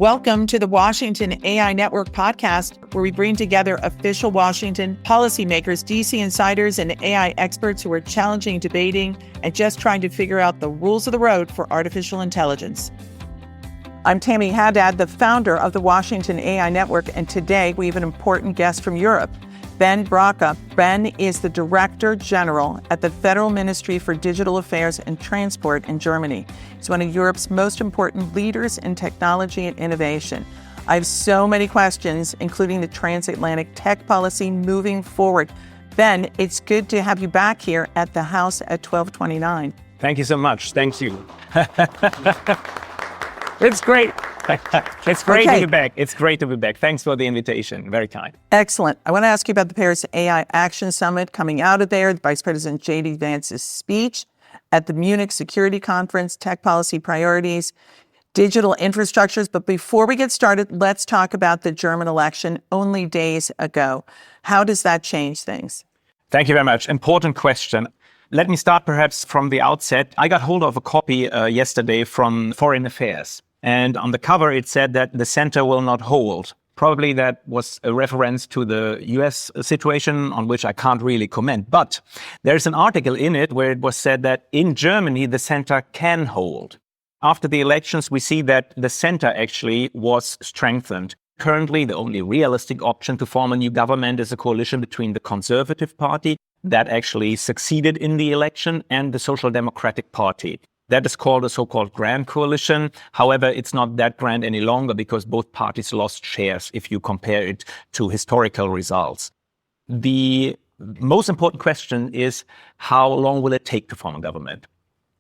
Welcome to the Washington AI Network podcast, where we bring together official Washington policymakers, DC insiders, and AI experts who are challenging, debating, and just trying to figure out the rules of the road for artificial intelligence. I'm Tammy Haddad, the founder of the Washington AI Network, and today we have an important guest from Europe, Ben Braca. Ben is the Director General at the Federal Ministry for Digital Affairs and Transport in Germany. He's one of Europe's most important leaders in technology and innovation. I have so many questions, including the transatlantic tech policy moving forward. Ben, it's good to have you back here at the House at 1229. Thank you so much. Thank you. It's great. It's great to be back. It's great to be back. Thanks for the invitation. Very kind. Excellent. I want to ask you about the Paris AI Action Summit coming out of there, Vice President JD Vance's speech at the Munich Security Conference, tech policy priorities, digital infrastructures. But before we get started, let's talk about the German election only days ago. How does that change things? Thank you very much. Important question. Let me start perhaps from the outset. I got hold of a copy yesterday from Foreign Affairs. And on the cover, it said that the center will not hold. Probably that was a reference to the US situation on which I can't really comment. But there's an article in it where it was said that in Germany, the center can hold. After the elections, we see that the center actually was strengthened. Currently, the only realistic option to form a new government is a coalition between the Conservative Party that actually succeeded in the election and the Social Democratic Party. That is called a so-called grand coalition. However, it's not that grand any longer because both parties lost shares if you compare it to historical results. The most important question is, how long will it take to form a government?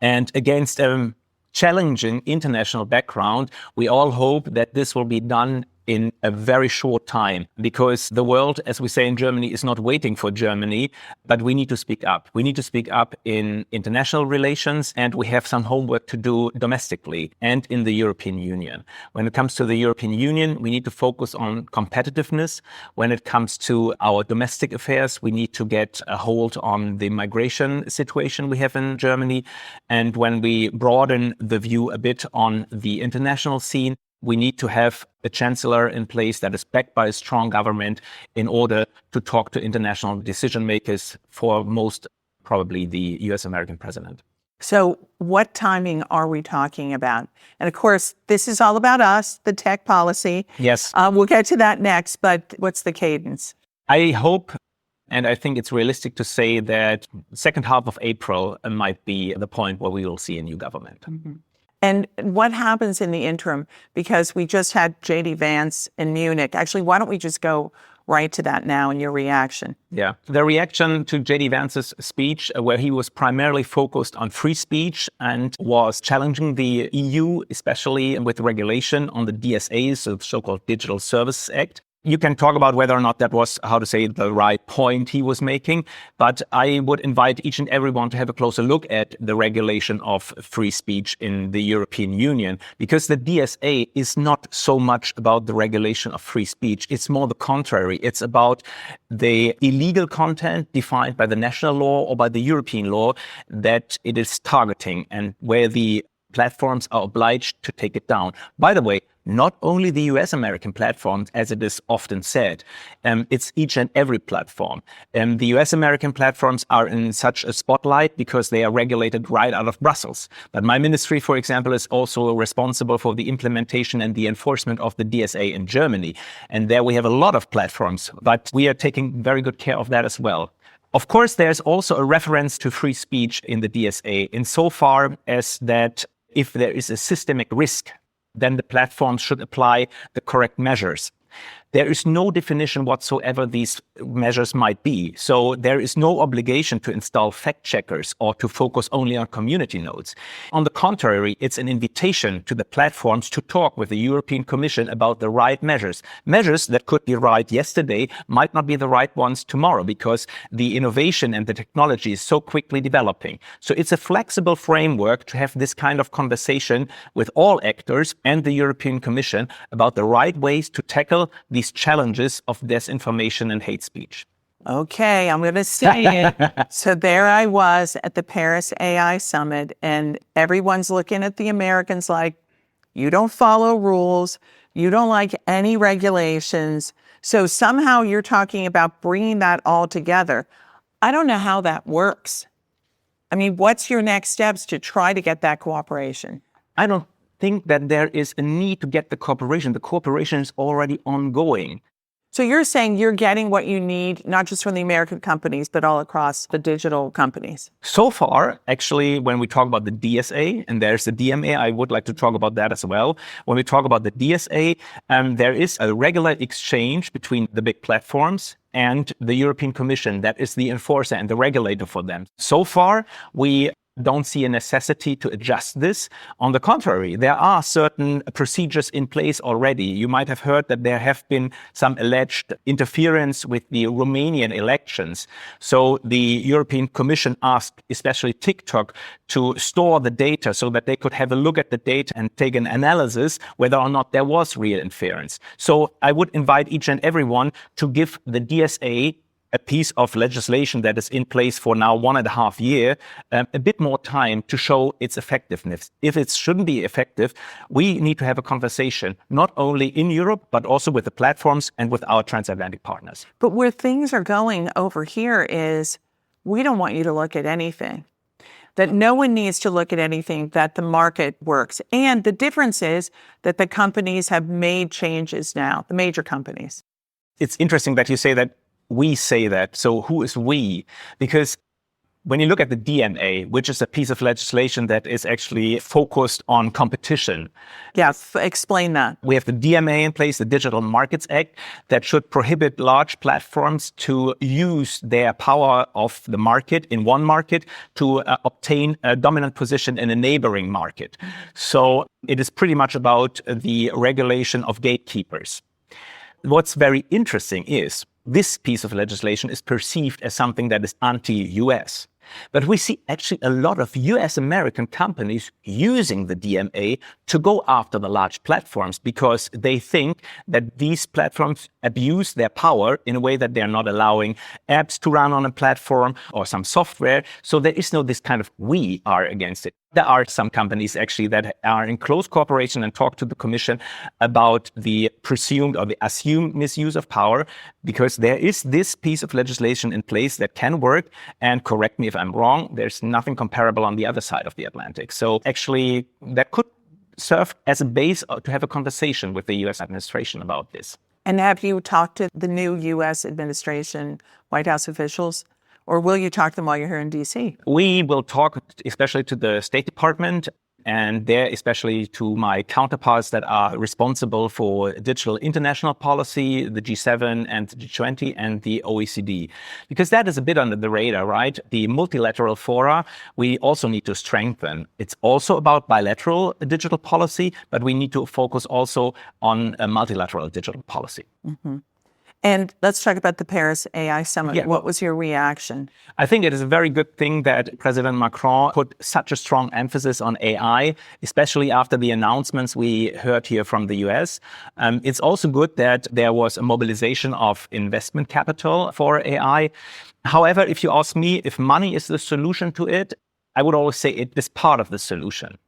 And against a challenging international background, we all hope that this will be done in a very short time, because the world, as we say in Germany, is not waiting for Germany, but we need to speak up. We need to speak up in international relations, and we have some homework to do domestically and in the European Union. When it comes to the European Union, we need to focus on competitiveness. When it comes to our domestic affairs, we need to get a hold on the migration situation we have in Germany. And when we broaden the view a bit on the international scene, we need to have a chancellor in place that is backed by a strong government in order to talk to international decision makers, for most probably the US American president. So what timing are we talking about? And of course, this is all about us, the tech policy. Yes. We'll get to that next, but what's the cadence? I hope, and I think it's realistic to say that second half of April might be the point where we will see a new government. Mm-hmm. And what happens in the interim? Because we just had JD Vance in Munich. Actually, why don't we just go right to that now in your reaction? Yeah, the reaction to JD Vance's speech, where he was primarily focused on free speech and was challenging the EU, especially with regulation on the DSA, so the so-called Digital Services Act. You can talk about whether or not that was, the right point he was making, but I would invite each and everyone to have a closer look at the regulation of free speech in the European Union, because the DSA is not so much about the regulation of free speech. It's more the contrary. It's about the illegal content defined by the national law or by the European law that it is targeting, and where the platforms are obliged to take it down. By the way, not only the US American platforms, as it is often said, it's each and every platform. The US American platforms are in such a spotlight because they are regulated right out of Brussels. But my ministry, for example, is also responsible for the implementation and the enforcement of the DSA in Germany. And there we have a lot of platforms, but we are taking very good care of that as well. Of course, there's also a reference to free speech in the DSA insofar as that if there is a systemic risk, then the platforms should apply the correct measures. There is no definition whatsoever these measures might be. So there is no obligation to install fact checkers or to focus only on community nodes. On the contrary, it's an invitation to the platforms to talk with the European Commission about the right measures. Measures that could be right yesterday might not be the right ones tomorrow because the innovation and the technology is so quickly developing. So it's a flexible framework to have this kind of conversation with all actors and the European Commission about the right ways to tackle these challenges of disinformation and hate speech. Okay, I'm going to say it. So there I was at the Paris AI Summit, and everyone's looking at the Americans like, you don't follow rules. You don't like any regulations. So somehow you're talking about bringing that all together. I don't know how that works. I mean, what's your next steps to try to get that cooperation? I don't think that there is a need to get the cooperation. The cooperation is already ongoing. So you're saying you're getting what you need, not just from the American companies, but all across the digital companies? So far, actually, when we talk about the DSA, and there's the DMA, I would like to talk about that as well. When we talk about the DSA, there is a regular exchange between the big platforms and the European Commission. That is the enforcer and the regulator for them. So far, we don't see a necessity to adjust this. On the contrary, there are certain procedures in place already. You might have heard that there have been some alleged interference with the Romanian elections. So the European Commission asked especially TikTok to store the data so that they could have a look at the data and take an analysis whether or not there was real interference. So I would invite each and everyone to give the DSA, a piece of legislation that is in place for now 1.5 years, a bit more time to show its effectiveness. If it shouldn't be effective, we need to have a conversation, not only in Europe, but also with the platforms and with our transatlantic partners. But where things are going over here is, we don't want you to look at anything. That no one needs to look at anything, that the market works. And the difference is that the companies have made changes now, the major companies. It's interesting that you say that. We say that. So who is we? Because when you look at the DMA, which is a piece of legislation that is actually focused on competition. Yes, explain that. We have the DMA in place, the Digital Markets Act, that should prohibit large platforms to use their power of the market in one market to obtain a dominant position in a neighboring market. So it is pretty much about the regulation of gatekeepers. What's very interesting is this piece of legislation is perceived as something that is anti-US. But we see actually a lot of US American companies using the DMA to go after the large platforms because they think that these platforms abuse their power in a way that they're not allowing apps to run on a platform or some software. So there is no this kind of we are against it. There are some companies actually that are in close cooperation and talk to the Commission about the presumed or the assumed misuse of power, because there is this piece of legislation in place that can work. And correct me if I'm wrong, there's nothing comparable on the other side of the Atlantic. So actually that could serve as a base to have a conversation with the US administration about this. And have you talked to the new US administration, White House officials? Or will you talk to them while you're here in D.C.? We will talk especially to the State Department and there especially to my counterparts that are responsible for digital international policy, the G7 and the G20 and the OECD. Because that is a bit under the radar, right? The multilateral fora, we also need to strengthen. It's also about bilateral digital policy, but we need to focus also on a multilateral digital policy. Mm-hmm. And let's talk about the Paris AI Summit. Yeah. What was your reaction? I think it is a very good thing that President Macron put such a strong emphasis on AI, especially after the announcements we heard here from the US. It's also good that there was a mobilization of investment capital for AI. However, if you ask me if money is the solution to it, I would always say it is part of the solution.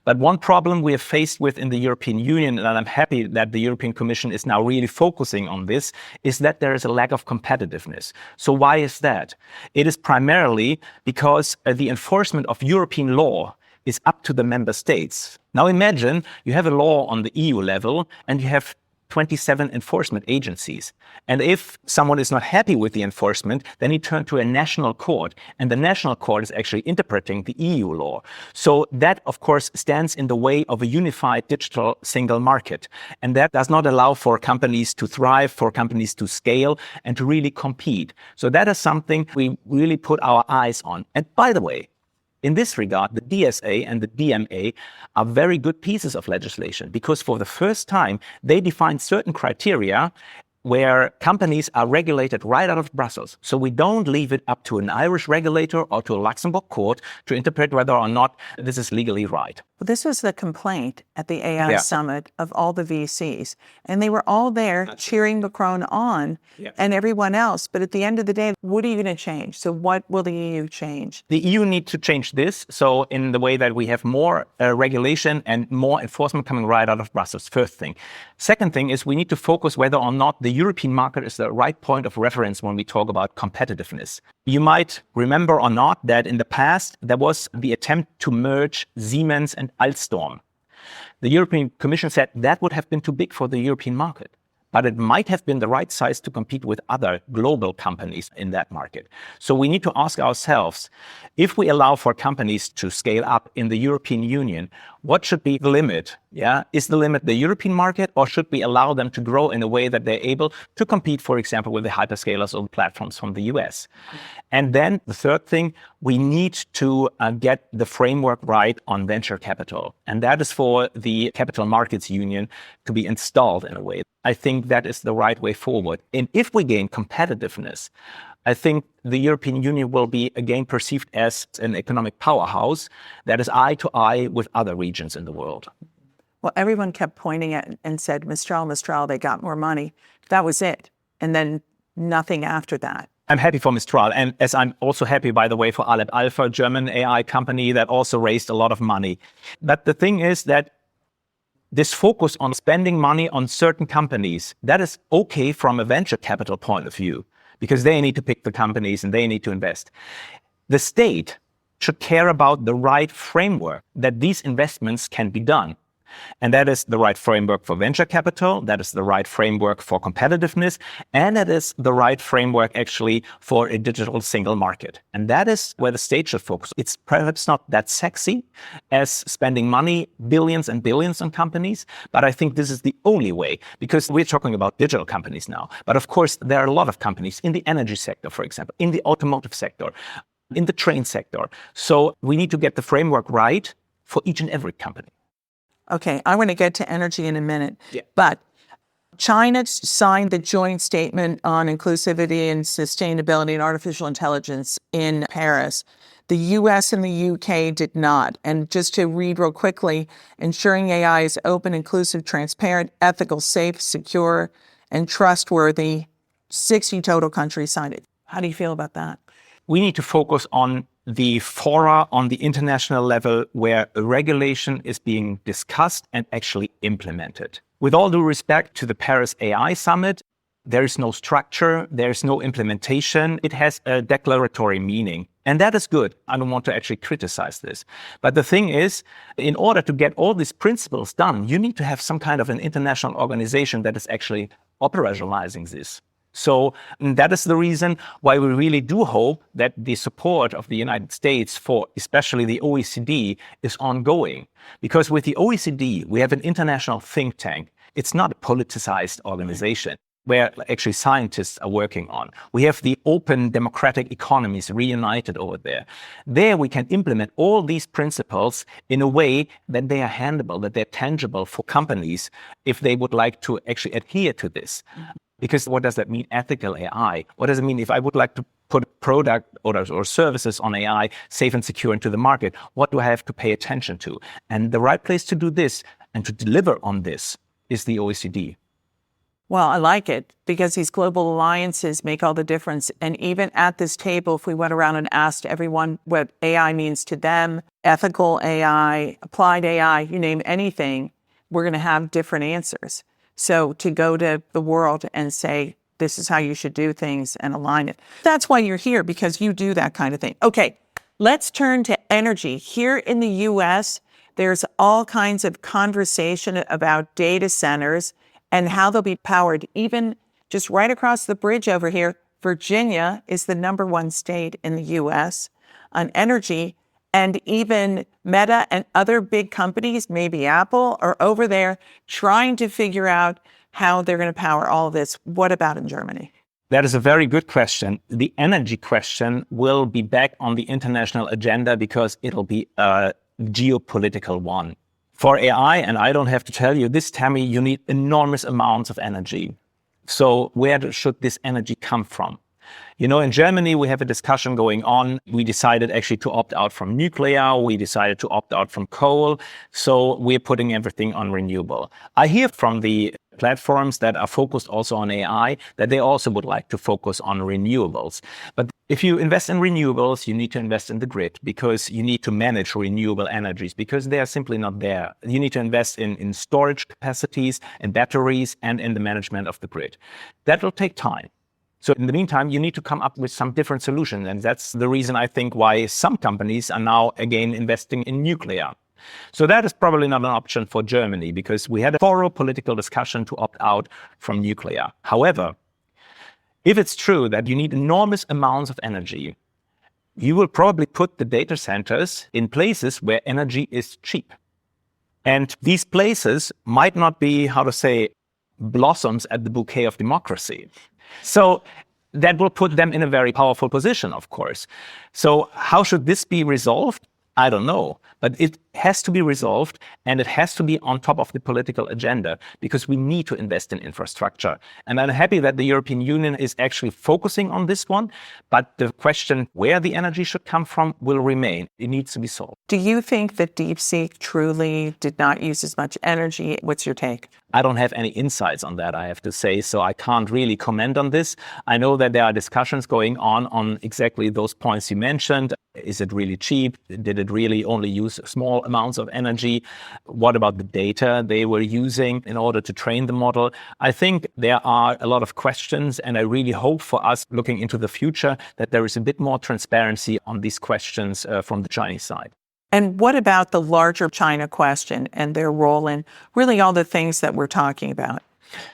But one problem we are faced with in the European Union, and I'm happy that the European Commission is now really focusing on this, is that there is a lack of competitiveness. So why is that? It is primarily because the enforcement of European law is up to the member states. Now imagine you have a law on the EU level and you have 27 enforcement agencies. And if someone is not happy with the enforcement, then he turns to a national court. And the national court is actually interpreting the EU law. So that, of course, stands in the way of a unified digital single market. And that does not allow for companies to thrive, for companies to scale and to really compete. So that is something we really put our eyes on. And by the way, in this regard, the DSA and the DMA are very good pieces of legislation because for the first time, they define certain criteria where companies are regulated right out of Brussels. So we don't leave it up to an Irish regulator or to a Luxembourg court to interpret whether or not this is legally right. Well, this was the complaint at the AI summit of all the VCs. And they were all there cheering Macron on and everyone else. But at the end of the day, what are you going to change? So what will the EU change? The EU needs to change this. So in the way that we have more regulation and more enforcement coming right out of Brussels, first thing. Second thing is we need to focus whether or not the European market is the right point of reference when we talk about competitiveness. You might remember or not that in the past, there was the attempt to merge Siemens and Alstom. The European Commission said that would have been too big for the European market, but it might have been the right size to compete with other global companies in that market. So we need to ask ourselves, if we allow for companies to scale up in the European Union, what should be the limit? Is the limit the European market, or should we allow them to grow in a way that they're able to compete, for example, with the hyperscalers or platforms from the US? And then the third thing, we need to get the framework right on venture capital. And that is for the Capital Markets Union to be installed in a way. I think that is the right way forward. And if we gain competitiveness, I think the European Union will be again perceived as an economic powerhouse that is eye to eye with other regions in the world. Well, everyone kept pointing at and said, Mistral, they got more money. That was it. And then nothing after that. I'm happy for Mistral. And as I'm also happy, by the way, for Aleph Alpha, a German AI company that also raised a lot of money. But the thing is that this focus on spending money on certain companies, that is okay from a venture capital point of view, because they need to pick the companies and they need to invest. The state should care about the right framework that these investments can be done. And that is the right framework for venture capital, that is the right framework for competitiveness, and that is the right framework actually for a digital single market. And that is where the state should focus. It's perhaps not that sexy as spending money, billions and billions on companies, but I think this is the only way, because we're talking about digital companies now. But of course, there are a lot of companies in the energy sector, for example, in the automotive sector, in the train sector. So we need to get the framework right for each and every company. Okay, I want to get to energy in a minute, but China signed the joint statement on inclusivity and sustainability and artificial intelligence in Paris. The US and the UK did not. And just to read real quickly, ensuring AI is open, inclusive, transparent, ethical, safe, secure, and trustworthy. 60 total countries signed it. How do you feel about that? We need to focus on the fora on the international level where a regulation is being discussed and actually implemented. With all due respect to the Paris AI Summit, there is no structure, there is no implementation. It has a declaratory meaning. And that is good. I don't want to actually criticize this. But the thing is, in order to get all these principles done, you need to have some kind of an international organization that is actually operationalizing this. So that is the reason why we really do hope that the support of the United States for especially the OECD is ongoing. Because with the OECD, we have an international think tank. It's not a politicized organization where actually scientists are working on. We have the open democratic economies reunited over there. There we can implement all these principles in a way that they are handleable, that they're tangible for companies if they would like to actually adhere to this. Because what does that mean, ethical AI? What does it mean if I would like to put a product or services on AI safe and secure into the market? What do I have to pay attention to? And the right place to do this and to deliver on this is the OECD. Well, I like it because these global alliances make all the difference. And even at this table, if we went around and asked everyone what AI means to them, ethical AI, applied AI, you name anything, we're going to have different answers. So to go to the world and say, this is how you should do things and align it. That's why you're here, because you do that kind of thing. Okay, let's turn to energy. Here in the US, there's all kinds of conversation about data centers and how they'll be powered. Even just right across the bridge over here, Virginia is the #1 state in the US on energy. And even Meta and other big companies, maybe Apple, are over there trying to figure out how they're going to power all of this. What about in Germany? That is a very good question. The energy question will be back on the international agenda because it'll be a geopolitical one. For AI, and I don't have to tell you this, Tammy, you need enormous amounts of energy. So where should this energy come from? In Germany, we have a discussion going on. We decided actually to opt out from nuclear. We decided to opt out from coal. So we're putting everything on renewable. I hear from the platforms that are focused also on AI that they also would like to focus on renewables. But if you invest in renewables, you need to invest in the grid because you need to manage renewable energies because they are simply not there. You need to invest in storage capacities and batteries and in the management of the grid. That will take time. So in the meantime, you need to come up with some different solutions. And that's the reason I think why some companies are now again investing in nuclear. So that is probably not an option for Germany because we had a thorough political discussion to opt out from nuclear. However, if it's true that you need enormous amounts of energy, you will probably put the data centers in places where energy is cheap. And these places might not be, blossoms at the bouquet of democracy. So that will put them in a very powerful position, of course. So how should this be resolved? I don't know, but it has to be resolved and it has to be on top of the political agenda because we need to invest in infrastructure. And I'm happy that the European Union is actually focusing on this one, but the question where the energy should come from will remain. It needs to be solved. Do you think that DeepSeek truly did not use as much energy? What's your take? I don't have any insights on that, I have to say, so I can't really comment on this. I know that there are discussions going on exactly those points you mentioned. Is it really cheap? Did it really only use small amounts of energy? What about the data they were using in order to train the model? I think there are a lot of questions, and I really hope for us looking into the future that there is a bit more transparency on these questions from the Chinese side. And what about the larger China question and their role in really all the things that we're talking about?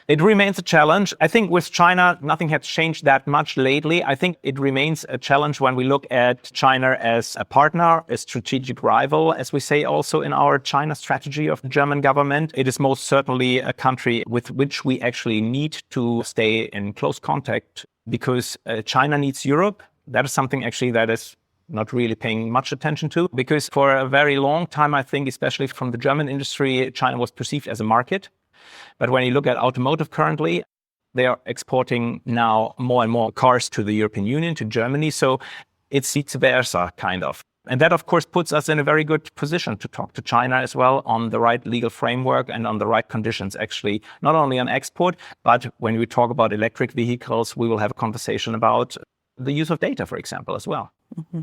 It remains a challenge. I think with China, nothing has changed that much lately. I think it remains a challenge when we look at China as a partner, a strategic rival, as we say also in our China strategy of the German government. It is most certainly a country with which we actually need to stay in close contact because China needs Europe. That is something actually that is not really paying much attention to because for a very long time, I think, especially from the German industry, China was perceived as a market. But when you look at automotive currently, they are exporting now more and more cars to the European Union, to Germany. So it's vice versa, kind of. And that, of course, puts us in a very good position to talk to China as well on the right legal framework and on the right conditions, actually, not only on export, but when we talk about electric vehicles, we will have a conversation about the use of data, for example, as well. Mm-hmm.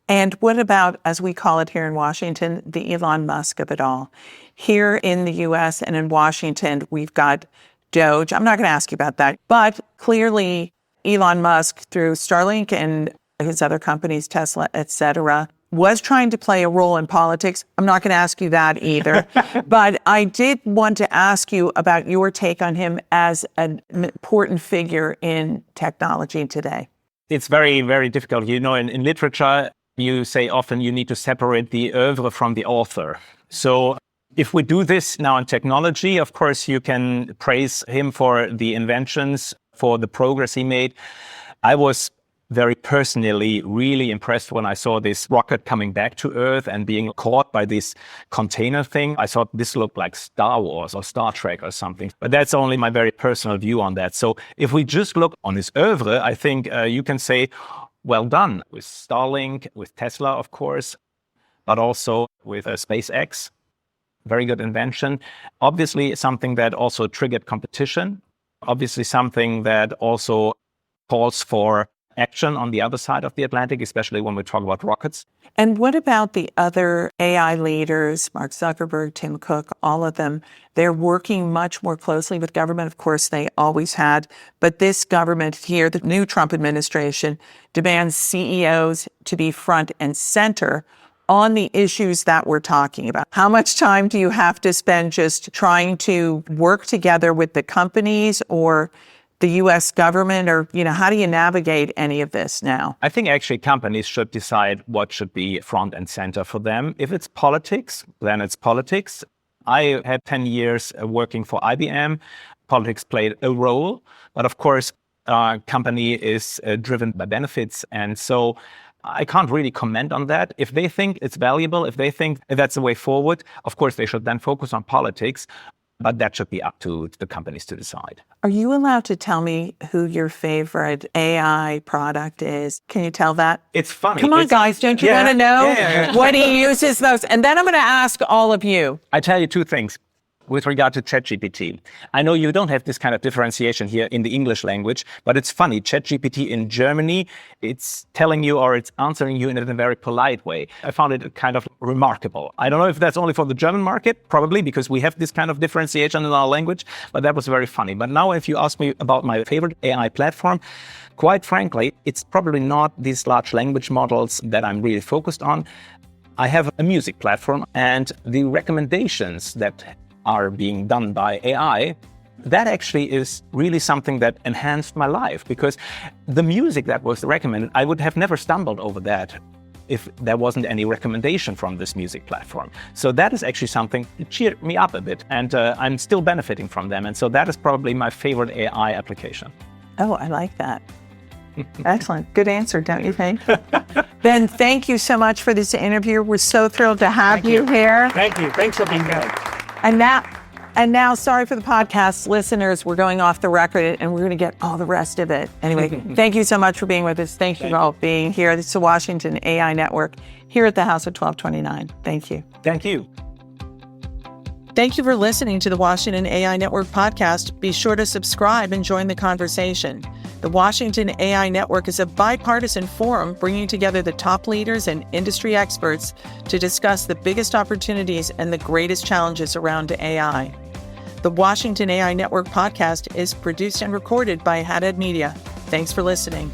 And what about, as we call it here in Washington, the Elon Musk of it all? Here in the U.S. and in Washington, we've got Doge. I'm not going to ask you about that. But clearly, Elon Musk, through Starlink and his other companies, Tesla, et cetera, was trying to play a role in politics. I'm not going to ask you that either. But I did want to ask you about your take on him as an important figure in technology today. It's very, very difficult. In literature, you say often you need to separate the oeuvre from the author. So if we do this now in technology, of course, you can praise him for the inventions, for the progress he made. I was very personally really impressed when I saw this rocket coming back to Earth and being caught by this container thing. I thought this looked like Star Wars or Star Trek or something. But that's only my very personal view on that. So if we just look on his oeuvre, I think you can say, well done with Starlink, with Tesla, of course, but also with SpaceX. Very good invention. Obviously, something that also triggered competition. Obviously, something that also calls for action on the other side of the Atlantic, especially when we talk about rockets. And what about the other AI leaders, Mark Zuckerberg, Tim Cook, all of them? They're working much more closely with government. Of course, they always had. But this government here, the new Trump administration, demands CEOs to be front and center on the issues that we're talking about. How much time do you have to spend just trying to work together with the companies or the U.S. government, or, how do you navigate any of this now? I think actually companies should decide what should be front and center for them. If it's politics, then it's politics. I had 10 years working for IBM. Politics played a role, but of course, our company is driven by benefits. And so I can't really comment on that. If they think it's valuable, if they think that's the way forward, of course, they should then focus on politics. But that should be up to the companies to decide. Are you allowed to tell me who your favorite AI product is? Can you tell that? It's funny. Come on, guys, don't you want to know what he uses most? And then I'm going to ask all of you. I tell you two things. With regard to ChatGPT, I know you don't have this kind of differentiation here in the English language, but it's funny. ChatGPT in Germany, it's telling you or it's answering you in a very polite way. I found it kind of remarkable. I don't know if that's only for the German market, probably because we have this kind of differentiation in our language, but that was very funny. But now if you ask me about my favorite AI platform, quite frankly, it's probably not these large language models that I'm really focused on. I have a music platform, and the recommendations that are being done by AI, that actually is really something that enhanced my life, because the music that was recommended, I would have never stumbled over that if there wasn't any recommendation from this music platform. So that is actually something that cheered me up a bit, and I'm still benefiting from them. And so that is probably my favorite AI application. Oh, I like that. Excellent. Good answer, don't you think? Ben, thank you so much for this interview. We're so thrilled to have you here. Thank you. Thanks for being here. And now, sorry for the podcast listeners, we're going off the record and we're going to get all the rest of it. Anyway, thank you so much for being with us. Thank you all for being here. This is the Washington AI Network here at the House of 1229. Thank you. Thank you. Thank you for listening to the Washington AI Network podcast. Be sure to subscribe and join the conversation. The Washington AI Network is a bipartisan forum bringing together the top leaders and industry experts to discuss the biggest opportunities and the greatest challenges around AI. The Washington AI Network podcast is produced and recorded by Haddad Media. Thanks for listening.